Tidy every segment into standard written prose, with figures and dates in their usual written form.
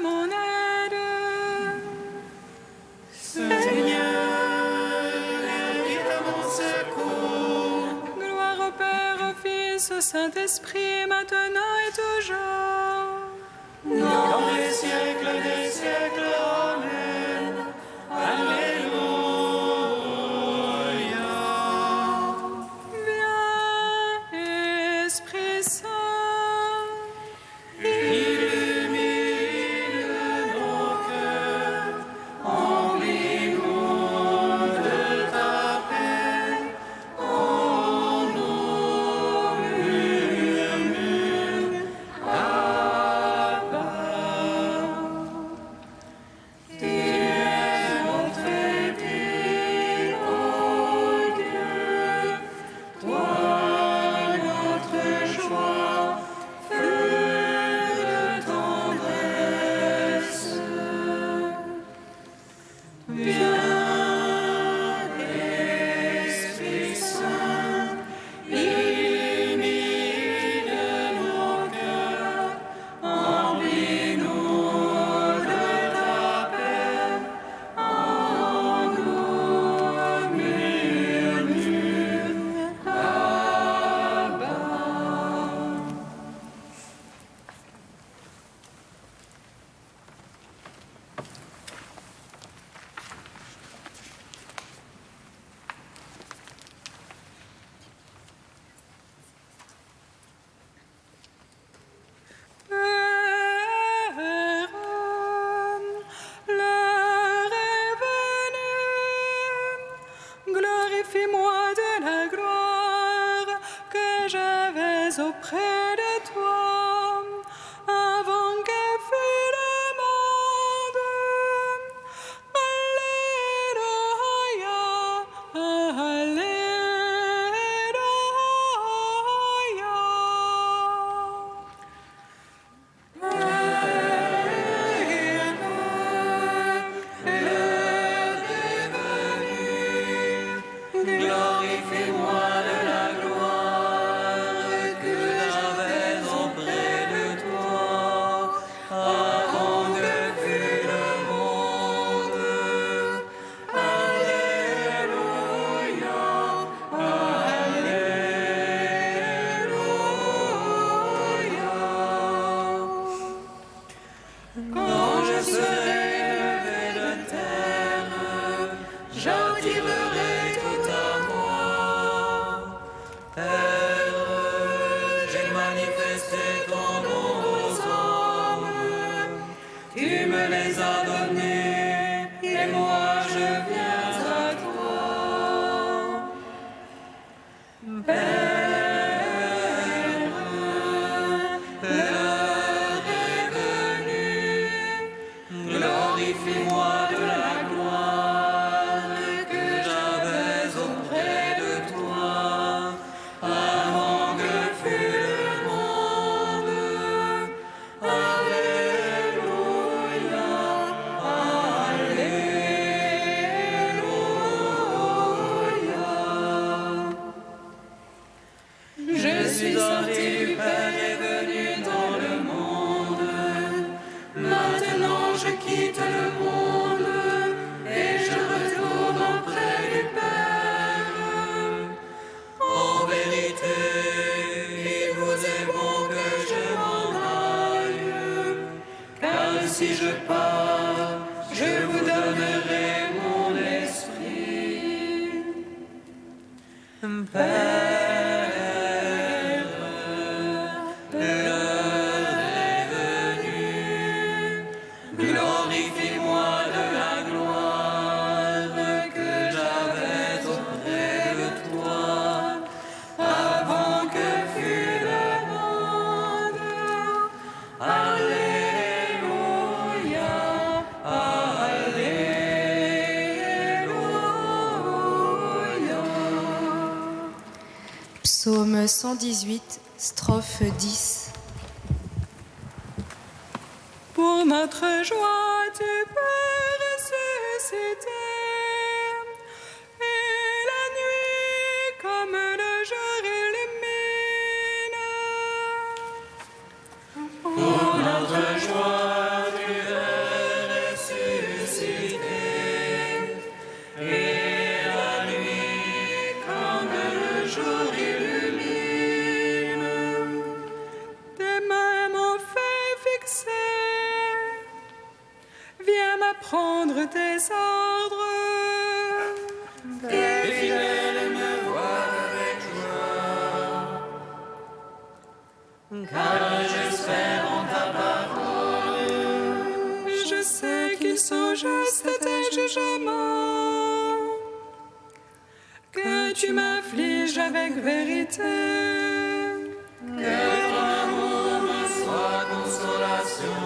mon aide. Seigneur, viens à mon secours. Gloire au Père, au Fils, au Saint-Esprit, maintenant et toujours. Dans les siècles des siècles, Amen. Alléluia. Viens, Esprit Saint. Illumine nos cœurs, emplis-nous de ta paix. En nous murmure, Abba. Tu es notre Dieu, ô Dieu, toi notre joie, fleur de tendresse. Viens, Esprit Saint, illumine nos cœurs, emplis-nous de ta paix. En nous murmure, Abba. Père, l'heure est venue. Glorifie-moi de la gloire que j'avais auprès de toi, avant que fût le monde. Alléluia, Glorifie-moi de la gloire que j'avais auprès de toi, avant que fût le monde. Alléluia, Alléluia. Quand je serai levé de terre, j'attirerai tout à moi. Père, j'ai manifesté ton nom aux hommes. Tu me les as donnés et moi je viens à toi. Père, l'heure est venue. Glorifie-moi de la gloire que j'avais auprès de toi, avant que fût le monde. Alléluia, Alléluia. Je suis sorti du Père et venu dans le monde. Maintenant je quitte le monde et je retourne auprès du Père. En vérité, il vous est bon que je m'en aille, car si je pars, je vous donnerai mon esprit. Père, l'heure est venue. Glorifie-moi de la gloire que j'avais auprès de toi, avant que fût le monde. Alléluia, Alléluia. Psaume 118, strophe 10. pour notre joie, tu peux ressusciter. Et la nuit, comme le jour illumine. Pour notre joie, tu que tu m'affliges avec vérité. Que ton amour me soit consolation.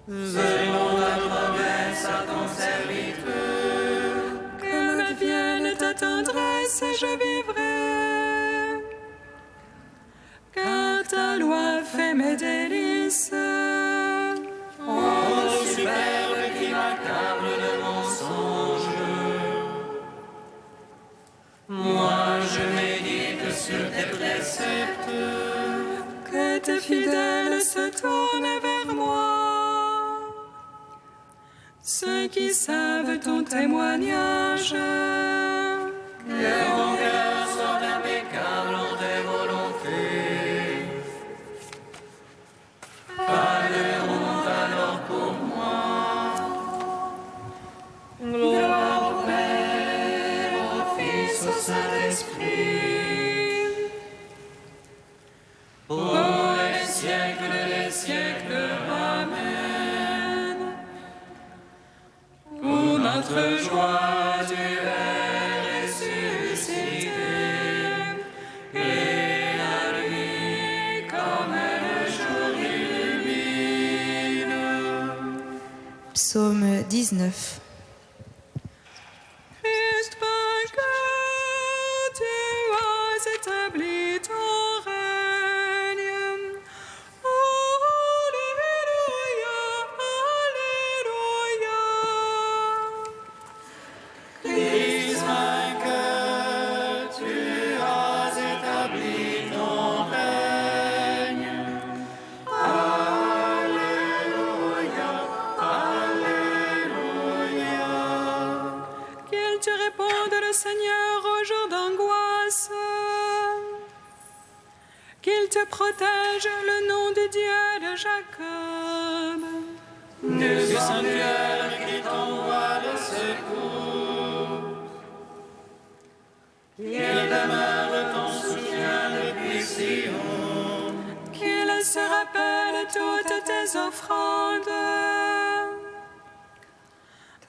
Selon ta promesse à ton serviteur. Que me vienne ta tendresse et je vivrai. Car ta loi fait mes délices. Ô superbe qui m'accable de mensonges. Moi je médite sur tes préceptes. Que tes fidèles se tournent vers moi. Ceux qui savent ton témoignage. Que mon cœur soit impeccable en tes volontés. Pas de honte alors pour moi. Gloire au Père, au Fils, au Saint-Esprit. Pour les siècles des siècles. Amen. Pour notre joie, tu es ressuscité. Et la nuit, comme le jour illumine. Psaume 19. Christ vainqueur, tu as établi ton règne. Alléluia, Alléluia. Christ vainqueur, tu as établi ton règne. Alléluia, Alléluia. Qu'il te réponde le Seigneur au jour d'angoisse. Qu'il te protège le nom du Dieu de Jacob. Du sanctuaire qui t'envoie le secours. Qu'il demeure ton soutien depuis Sion. Qu'il se rappelle toutes tes offrandes.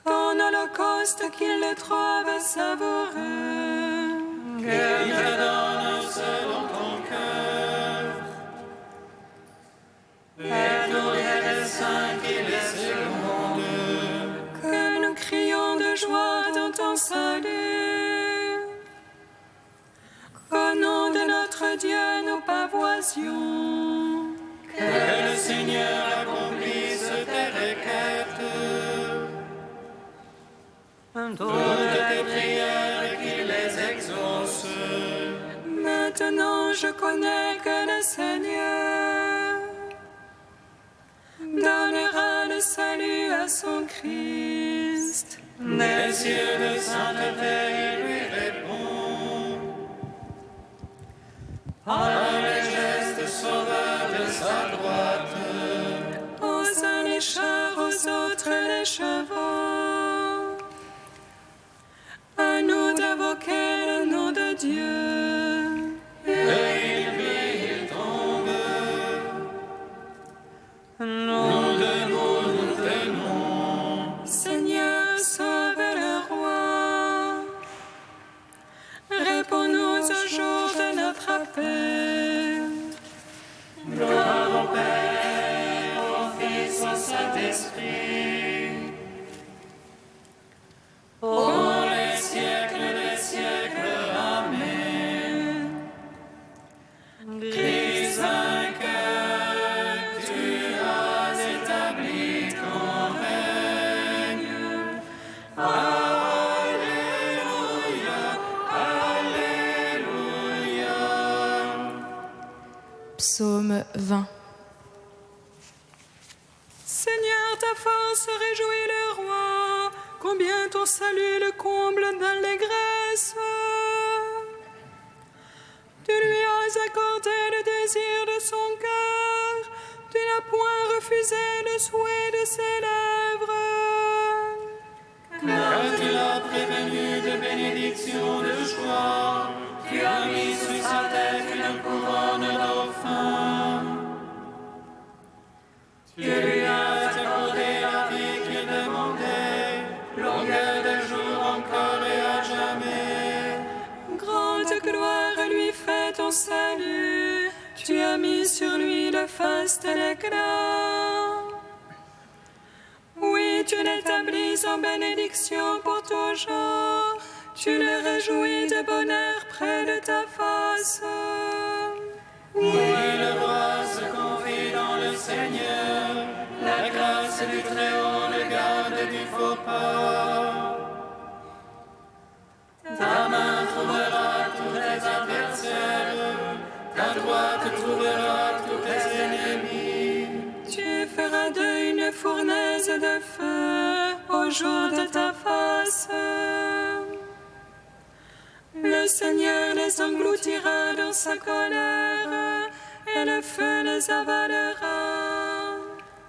Ton holocauste qu'il le trouve savoureux. Qu'il te donne selon ton cœur. Et tous les desseins qu'il est sur le monde. Que nous crions de joie dans ton salut. Qu'au nom de notre Dieu nous pavoisions. Que le Seigneur accomplisse tes requêtes. Toutes tes prières qu'il les exauce. Maintenant je connais que le Seigneur donnera le salut à son Christ. Des cieux de sainteté il lui répond. Par les gestes sauveurs de sa droite. Aux uns les chars, aux autres les chevaux. À nous d'invoquer le nom de Dieu. Et il vit, il tombe. Nous de nous tenons. Seigneur, sauve le roi. Réponds-nous au jour de notre appel. Gloire au Père, au Fils, au Saint-Esprit. Pour les siècles des siècles. Amen. Christ vainqueur, tu as établi ton règne. Alléluia, Alléluia. Psaume 20. Seigneur, ta force réjouit le roi. Combien ton salut le comble d'allégresse. Tu lui as accordé le désir de son cœur. Tu n'as point refusé le souhait de ses lèvres. Car tu l'as prévenu de bénédictions de joie. Tu as mis sous sa tête une couronne d'or. Tu lui as accordé la vie qu'il demandait, longueur de jour encore et âge ton salut, tu as mis sur lui le faste et l'éclat. Oui, tu l'établis en bénédiction pour toujours, tu le réjouis de bonheur près de ta face. Oui, le roi se confie dans le Seigneur, la grâce du Très-Haut le garde du faux pas. Ta main trouvera tous tes adversaires, ta droite trouvera tous tes ennemis. Tu feras d'une fournaise de feu au jour de ta face. Le Seigneur les engloutira dans sa colère, et le feu les avalera.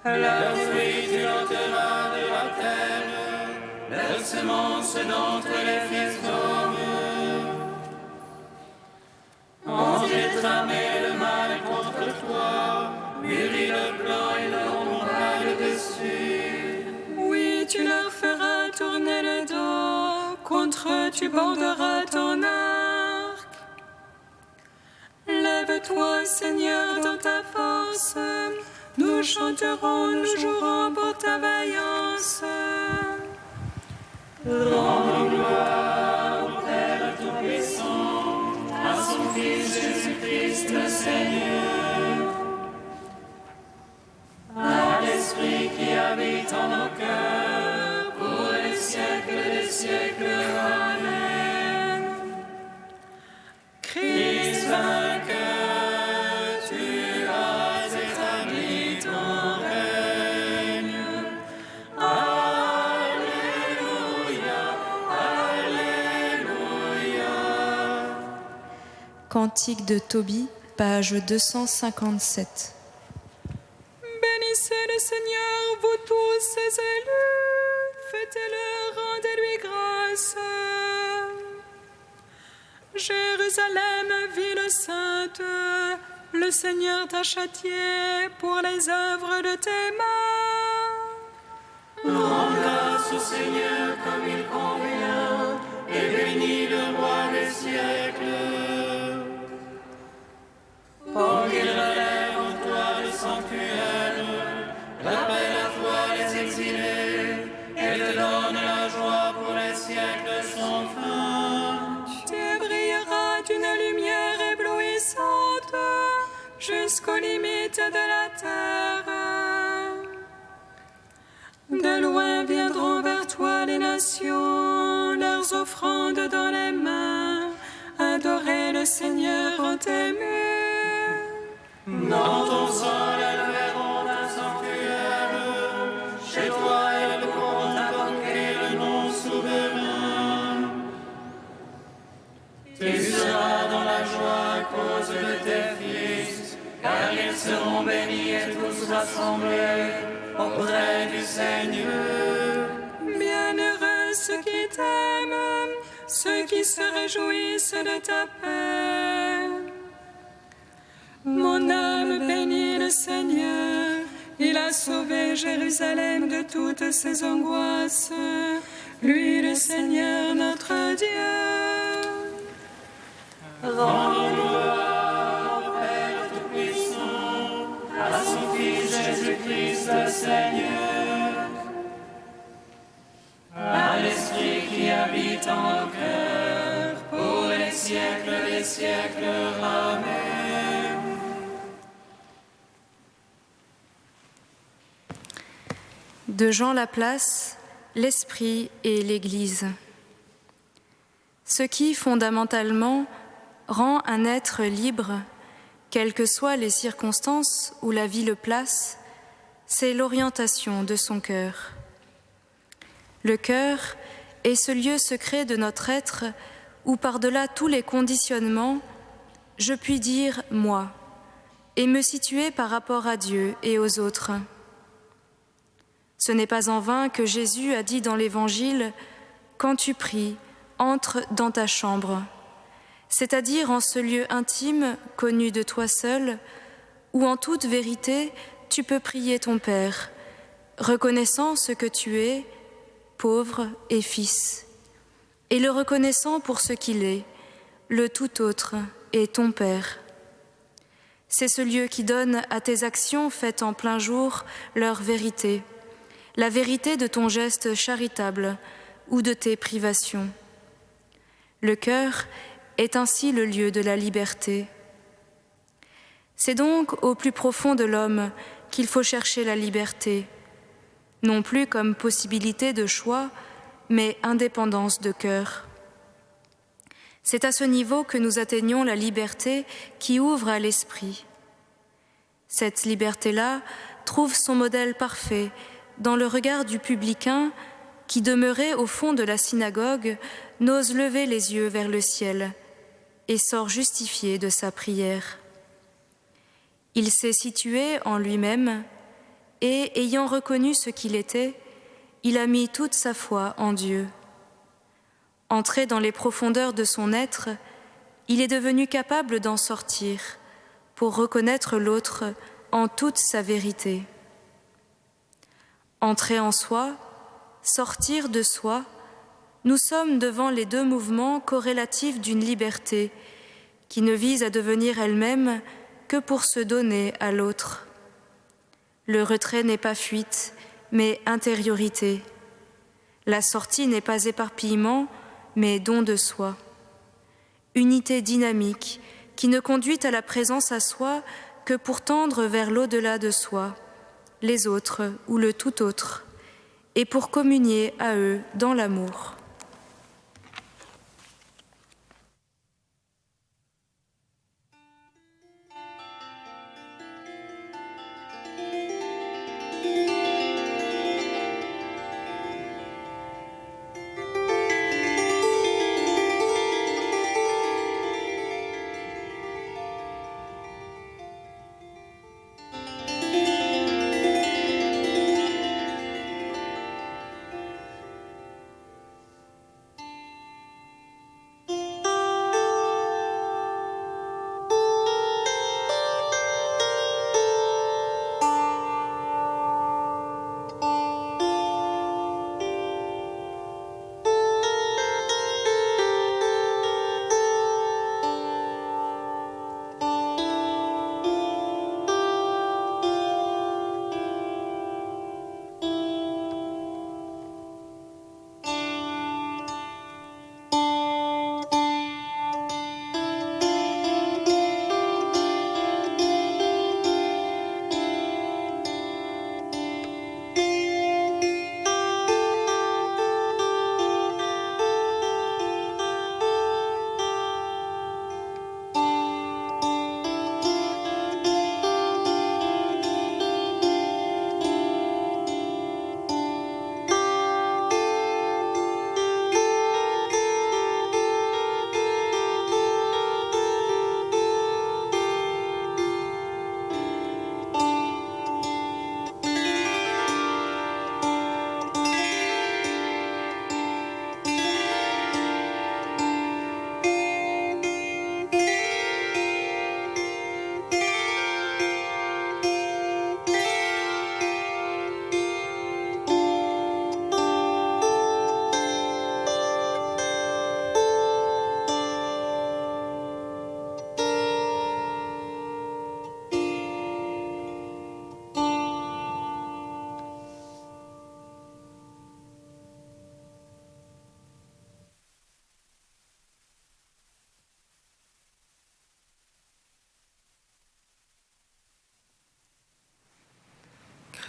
Leurs fruits tu ôteras de la terre, leurs semences d'entre les fils d'hommes. On j'ai tramé le mal contre toi, mûri le plan et l'ombre le-dessus. Oui, tu leur feras tourner le dos, contre eux tu borderas ton arc. Lève-toi, Seigneur, dans ta force, nous chanterons, nous jouerons pour ta vaillance. Rendons gloire au Père Tout-Puissant, à son Fils Jésus-Christ le Seigneur, à l'Esprit qui habite en nos cœurs, pour les siècles des siècles. Amen. Christ vainqueur, tu as établi ton règne. Cantique de Tobie, page 257. Bénissez le Seigneur, vous tous ses élus, fêtez-le, rendez-lui grâce. Jérusalem, ville sainte, le Seigneur t'a châtié pour les œuvres de tes mains. Rends grâce au Seigneur comme il convient, et bénis le roi des siècles. Pour qu'il relève en toi le sanctuaire, rappelle à toi les exilés, et te donne la joie pour les siècles sans fin. Tu brilleras d'une lumière éblouissante jusqu'aux limites de la terre. De loin viendront vers toi les nations, leurs offrandes dans les mains, adorer le Seigneur en tes murs. Dans ton sol, elles verront un sanctuaire. Chez toi, elles pourront invoquer le nom souverain. Tu seras dans la joie à cause de tes fils, car ils seront bénis et tous rassemblés auprès du Seigneur. Bienheureux ceux qui t'aiment, ceux qui se réjouissent de ta paix. Mon âme bénit le Seigneur, il a sauvé Jérusalem de toutes ses angoisses. Lui, le Seigneur, notre Dieu. Rendons gloire au Père Tout-Puissant, à son Fils Jésus-Christ le Seigneur, à l'Esprit qui habite en nos cœurs, pour les siècles des siècles. Amen. De Jean Laplace, l'Esprit et l'Église. Ce qui, fondamentalement, rend un être libre, quelles que soient les circonstances où la vie le place, c'est l'orientation de son cœur. Le cœur est ce lieu secret de notre être où, par-delà tous les conditionnements, je puis dire « moi » et me situer par rapport à Dieu et aux autres. Ce n'est pas en vain que Jésus a dit dans l'Évangile « Quand tu pries, entre dans ta chambre », c'est-à-dire en ce lieu intime, connu de toi seul, où en toute vérité tu peux prier ton Père, reconnaissant ce que tu es, pauvre et fils, et le reconnaissant pour ce qu'il est, le tout autre, est ton Père. C'est ce lieu qui donne à tes actions faites en plein jour leur vérité, la vérité de ton geste charitable ou de tes privations. Le cœur est ainsi le lieu de la liberté. C'est donc au plus profond de l'homme qu'il faut chercher la liberté, non plus comme possibilité de choix, mais indépendance de cœur. C'est à ce niveau que nous atteignons la liberté qui ouvre à l'esprit. Cette liberté-là trouve son modèle parfait dans le regard du publicain qui, demeuré au fond de la synagogue, n'ose lever les yeux vers le ciel et sort justifié de sa prière. Il s'est situé en lui-même et, ayant reconnu ce qu'il était, il a mis toute sa foi en Dieu. Entré dans les profondeurs de son être, il est devenu capable d'en sortir pour reconnaître l'autre en toute sa vérité. Entrer en soi, sortir de soi, nous sommes devant les deux mouvements corrélatifs d'une liberté qui ne vise à devenir elle-même que pour se donner à l'autre. Le retrait n'est pas fuite, mais intériorité. La sortie n'est pas éparpillement, mais don de soi. Unité dynamique qui ne conduit à la présence à soi que pour tendre vers l'au-delà de soi, les autres ou le tout autre, et pour communier à eux dans l'amour.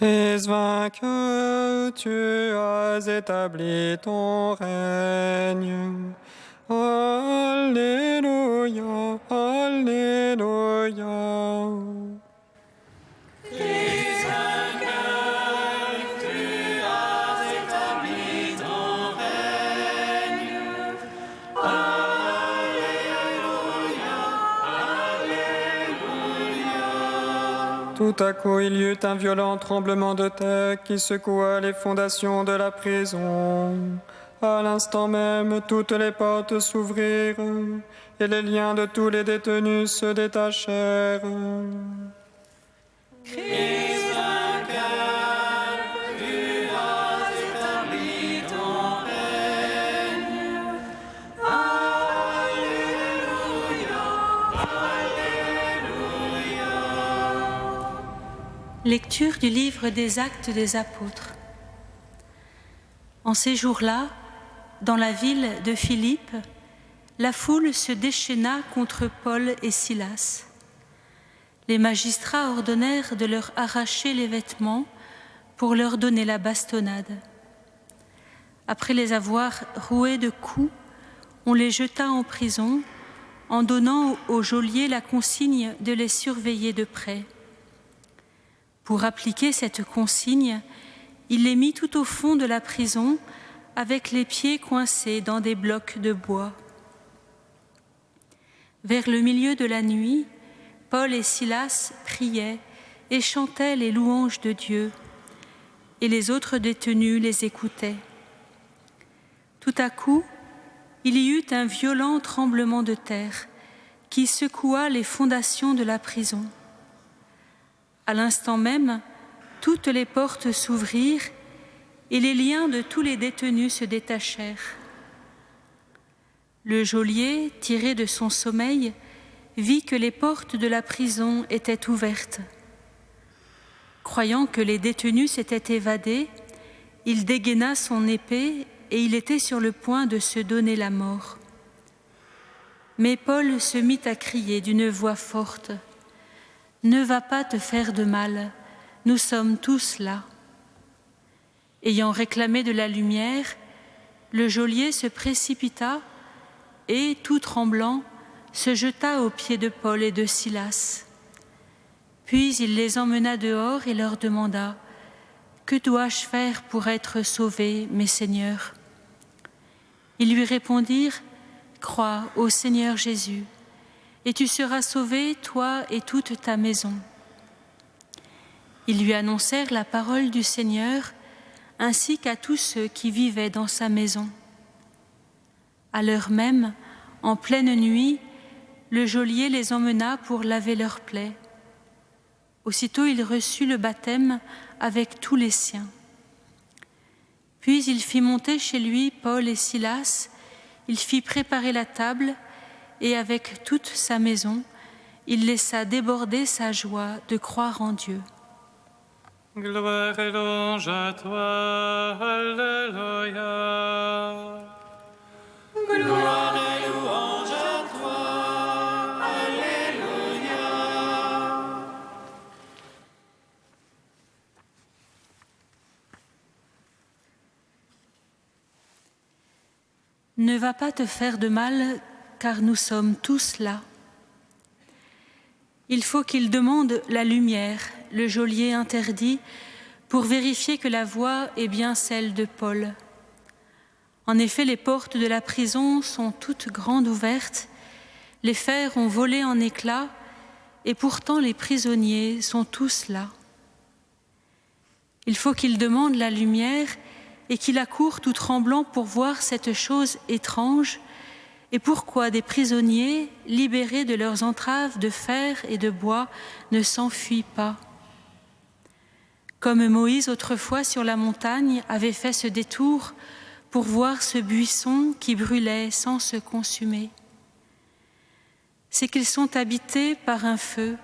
Christ vainqueur, tu as établi ton règne. Alléluia, Alléluia. Christ vainqueur, tu as établi ton règne. Alléluia, Alléluia. Tout à coup, il y eut un violent tremblement de terre qui secoua les fondations de la prison. À l'instant même, toutes les portes s'ouvrirent et les liens de tous les détenus se détachèrent. Christ vainqueur, tu as établi ton règne. Alléluia, Lecture du livre des Actes des Apôtres. En ces jours-là, dans la ville de Philippe, la foule se déchaîna contre Paul et Silas. Les magistrats ordonnèrent de leur arracher les vêtements pour leur donner la bastonnade. Après les avoir roués de coups, on les jeta en prison en donnant au geôlier la consigne de les surveiller de près. Pour appliquer cette consigne, il les mit tout au fond de la prison avec les pieds coincés dans des blocs de bois. Vers le milieu de la nuit, Paul et Silas priaient et chantaient les louanges de Dieu, et les autres détenus les écoutaient. Tout à coup, il y eut un violent tremblement de terre qui secoua les fondations de la prison. À l'instant même, toutes les portes s'ouvrirent et les liens de tous les détenus se détachèrent. Le geôlier, tiré de son sommeil, vit que les portes de la prison étaient ouvertes. Croyant que les détenus s'étaient évadés, il dégaina son épée et il était sur le point de se donner la mort. Mais Paul se mit à crier d'une voix forte : « Ne va pas te faire de mal, nous sommes tous là. » Ayant réclamé de la lumière, le geôlier se précipita et, tout tremblant, se jeta aux pieds de Paul et de Silas. Puis il les emmena dehors et leur demanda : « Que dois-je faire pour être sauvé, mes seigneurs ?» Ils lui répondirent : « Crois au Seigneur Jésus, et tu seras sauvé, toi et toute ta maison. » Ils lui annoncèrent la parole du Seigneur, ainsi qu'à tous ceux qui vivaient dans sa maison. À l'heure même, en pleine nuit, le geôlier les emmena pour laver leurs plaies. Aussitôt il reçut le baptême avec tous les siens. Puis il fit monter chez lui Paul et Silas, il fit préparer la table, et avec toute sa maison, il laissa déborder sa joie de croire en Dieu. Gloire et louange à toi, Alléluia. Gloire et louange à toi, Alléluia. Ne va pas te faire de mal, car nous sommes tous là. Il faut qu'il demande la lumière, le geôlier interdit, pour vérifier que la voix est bien celle de Paul. En effet, les portes de la prison sont toutes grandes ouvertes, les fers ont volé en éclats, et pourtant les prisonniers sont tous là. Il faut qu'il demande la lumière et qu'il accourt tout tremblant pour voir cette chose étrange, et pourquoi des prisonniers, libérés de leurs entraves de fer et de bois, ne s'enfuient pas. Comme Moïse autrefois sur la montagne avait fait ce détour pour voir ce buisson qui brûlait sans se consumer. C'est qu'ils sont habités par un feu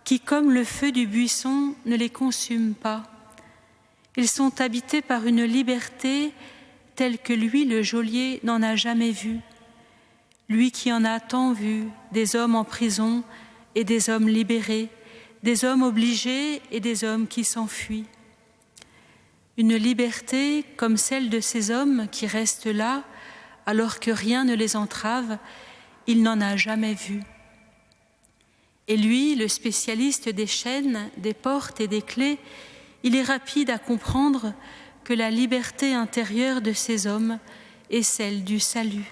qui, comme le feu du buisson, ne les consume pas. Ils sont habités par une liberté telle que lui, le geôlier, n'en a jamais vue. Lui qui en a tant vu, des hommes en prison et des hommes libérés, des hommes obligés et des hommes qui s'enfuient. Une liberté comme celle de ces hommes qui restent là, alors que rien ne les entrave, il n'en a jamais vu. Et lui, le spécialiste des chaînes, des portes et des clés, il est rapide à comprendre que la liberté intérieure de ces hommes est celle du salut.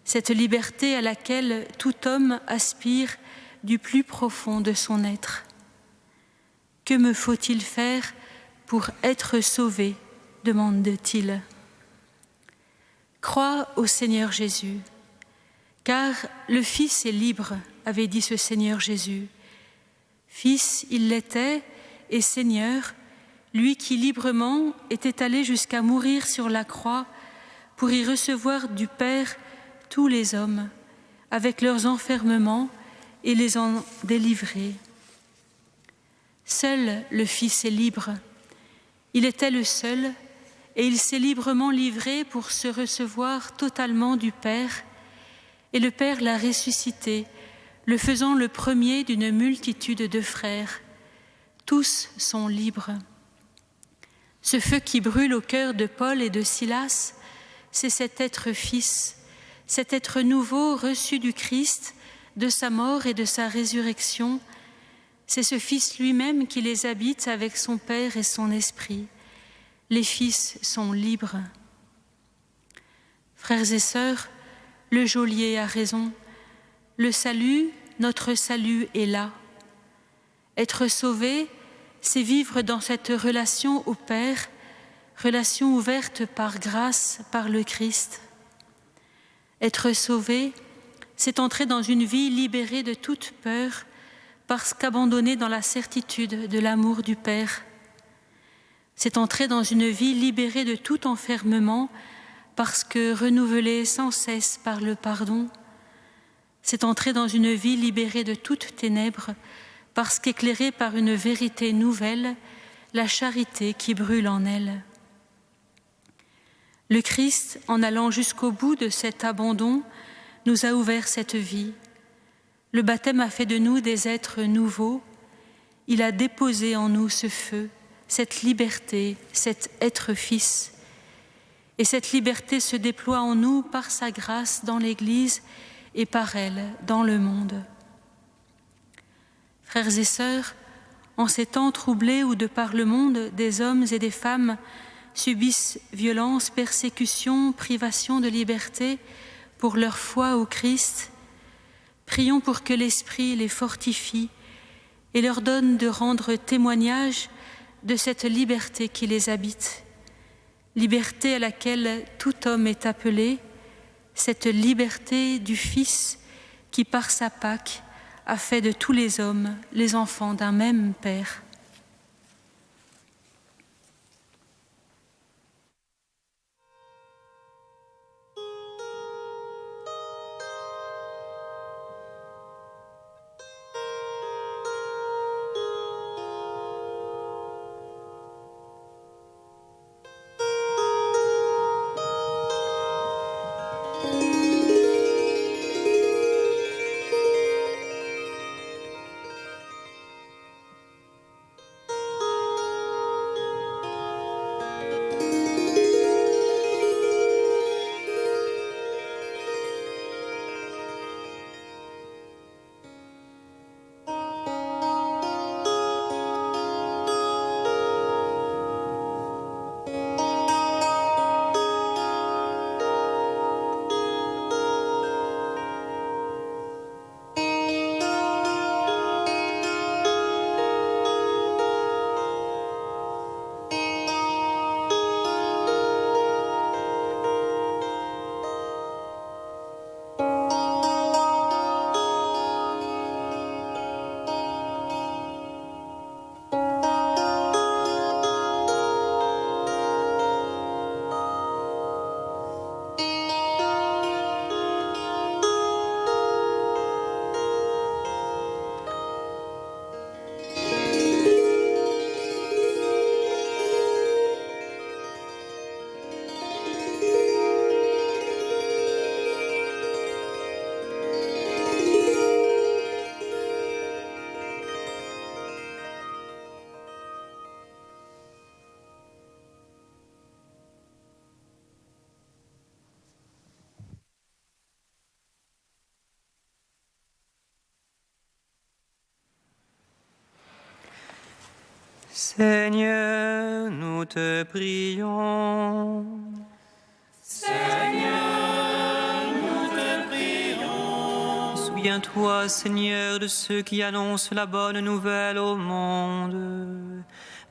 Cette liberté à laquelle tout homme aspire du plus profond de son être. Que me faut-il faire pour être sauvé ? demande-t-il. Crois au Seigneur Jésus, car le Fils est libre, avait dit ce Seigneur Jésus. Fils, il l'était, et Seigneur, lui qui librement était allé jusqu'à mourir sur la croix pour y recevoir du Père tous les hommes, avec leurs enfermements, et les en délivrer. Seul le Fils est libre. Il était le seul, et il s'est librement livré pour se recevoir totalement du Père, et le Père l'a ressuscité, le faisant le premier d'une multitude de frères. Tous sont libres. Ce feu qui brûle au cœur de Paul et de Silas, c'est cet être Fils, cet être nouveau reçu du Christ, de sa mort et de sa résurrection. C'est ce Fils lui-même qui les habite avec son Père et son Esprit. Les fils sont libres. Frères et sœurs, le geôlier a raison. Le salut, notre salut est là. Être sauvé, c'est vivre dans cette relation au Père, relation ouverte par grâce, par le Christ. Être sauvé, c'est entrer dans une vie libérée de toute peur, parce qu'abandonné dans la certitude de l'amour du Père. C'est entrer dans une vie libérée de tout enfermement, parce que renouvelée sans cesse par le pardon. C'est entrer dans une vie libérée de toutes ténèbres, parce qu'éclairée par une vérité nouvelle, la charité qui brûle en elle. Le Christ, en allant jusqu'au bout de cet abandon, nous a ouvert cette vie. Le baptême a fait de nous des êtres nouveaux. Il a déposé en nous ce feu, cette liberté, cet être fils. Et cette liberté se déploie en nous par sa grâce dans l'Église et par elle dans le monde. Frères et sœurs, en ces temps troublés où de par le monde des hommes et des femmes subissent violences, persécutions, privations de liberté pour leur foi au Christ, prions pour que l'Esprit les fortifie et leur donne de rendre témoignage de cette liberté qui les habite, liberté à laquelle tout homme est appelé, cette liberté du Fils qui, par sa Pâque, a fait de tous les hommes les enfants d'un même Père. Seigneur, nous te prions. Seigneur, nous te prions. Souviens-toi, Seigneur, de ceux qui annoncent la bonne nouvelle au monde.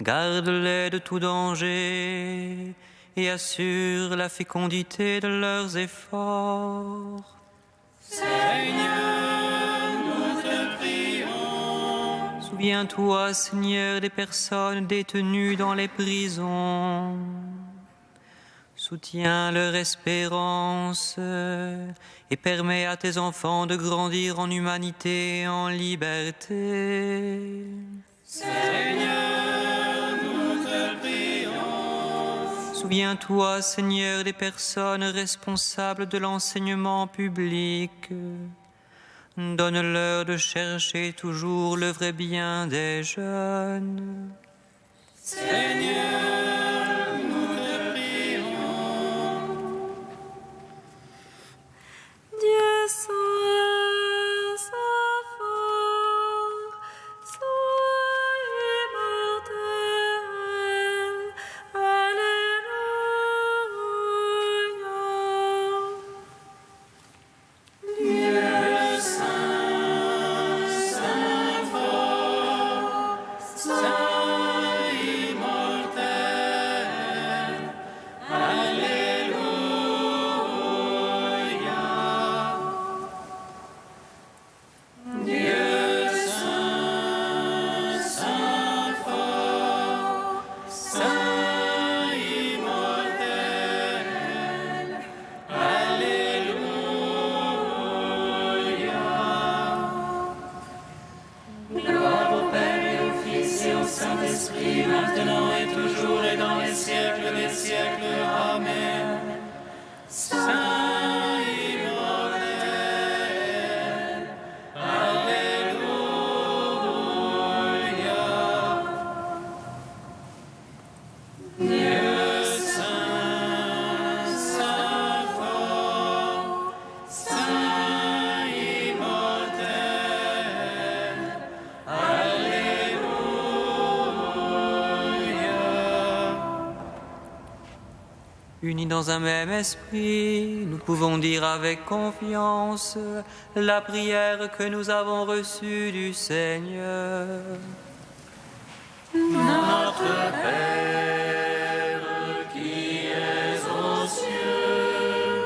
Garde-les de tout danger et assure la fécondité de leurs efforts. Seigneur, nous te prions. Souviens-toi, Seigneur, des personnes détenues dans les prisons. Soutiens leur espérance et permets à tes enfants de grandir en humanité et en liberté. Seigneur, nous te prions. Souviens-toi, Seigneur, des personnes responsables de l'enseignement public. Donne-leur de chercher toujours le vrai bien des jeunes. Seigneur, nous te prions. Dieu soit fort, soit immortel. Alléluia. Dieu saint, saint fort, saint immortel. Alléluia. Dieu saint, saint fort, saint immortel. Alléluia. Gloire au Père et au Fils et au Saint-Esprit, maintenant et toujours et dans les siècles des siècles. Amen. Saint immortel. Alléluia. Dieu saint, saint fort, saint immortel. Alléluia. Unis dans un même esprit, nous pouvons dire avec confiance la prière que nous avons reçue du Seigneur. Notre Père qui es aux cieux,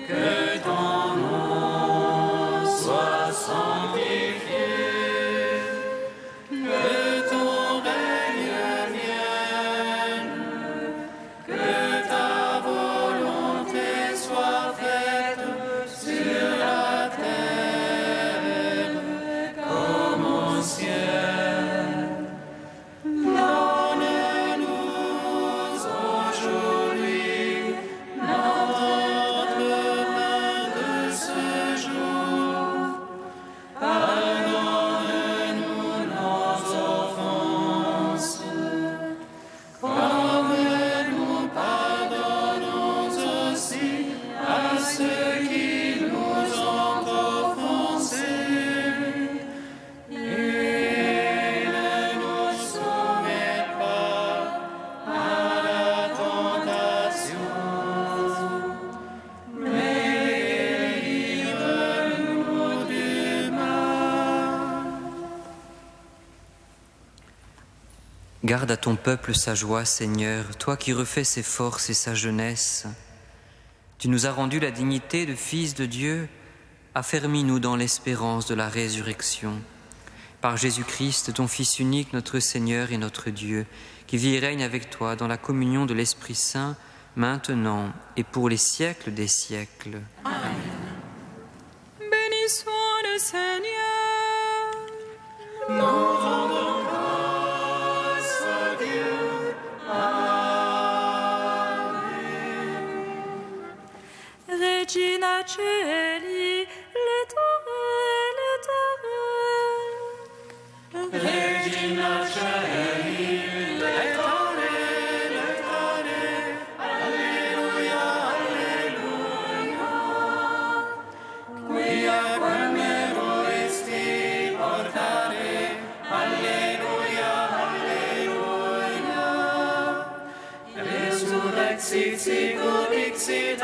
que ton nom soit sanctifié, que ton règne vienne, que ta volonté soit faite sur la terre comme au ciel. Donne-nous aujourd'hui notre pain de ce jour. Pardonne-nous nos offenses, comme nous pardonnons aussi à ceux qui nous ont offensés. Et ne nous soumets pas à la tentation, mais délivre-nous du mal. Garde à ton peuple sa joie, Seigneur, toi qui refais ses forces et sa jeunesse. Tu nous as rendu la dignité de fils de Dieu, affermis-nous dans l'espérance de la résurrection. Par Jésus-Christ, ton Fils unique, notre Seigneur et notre Dieu, qui vit et règne avec toi dans la communion de l'Esprit Saint, maintenant et pour les siècles des siècles. Bénissons le Seigneur. Nous rendons grâce à Dieu. Amen. Regina Caeli, Regina Caeli, l'Éternel, l'Éternel. Alléluia, Alléluia. Quia primero esti portare. Alléluia, Alléluia. Resurrexit sicut dixit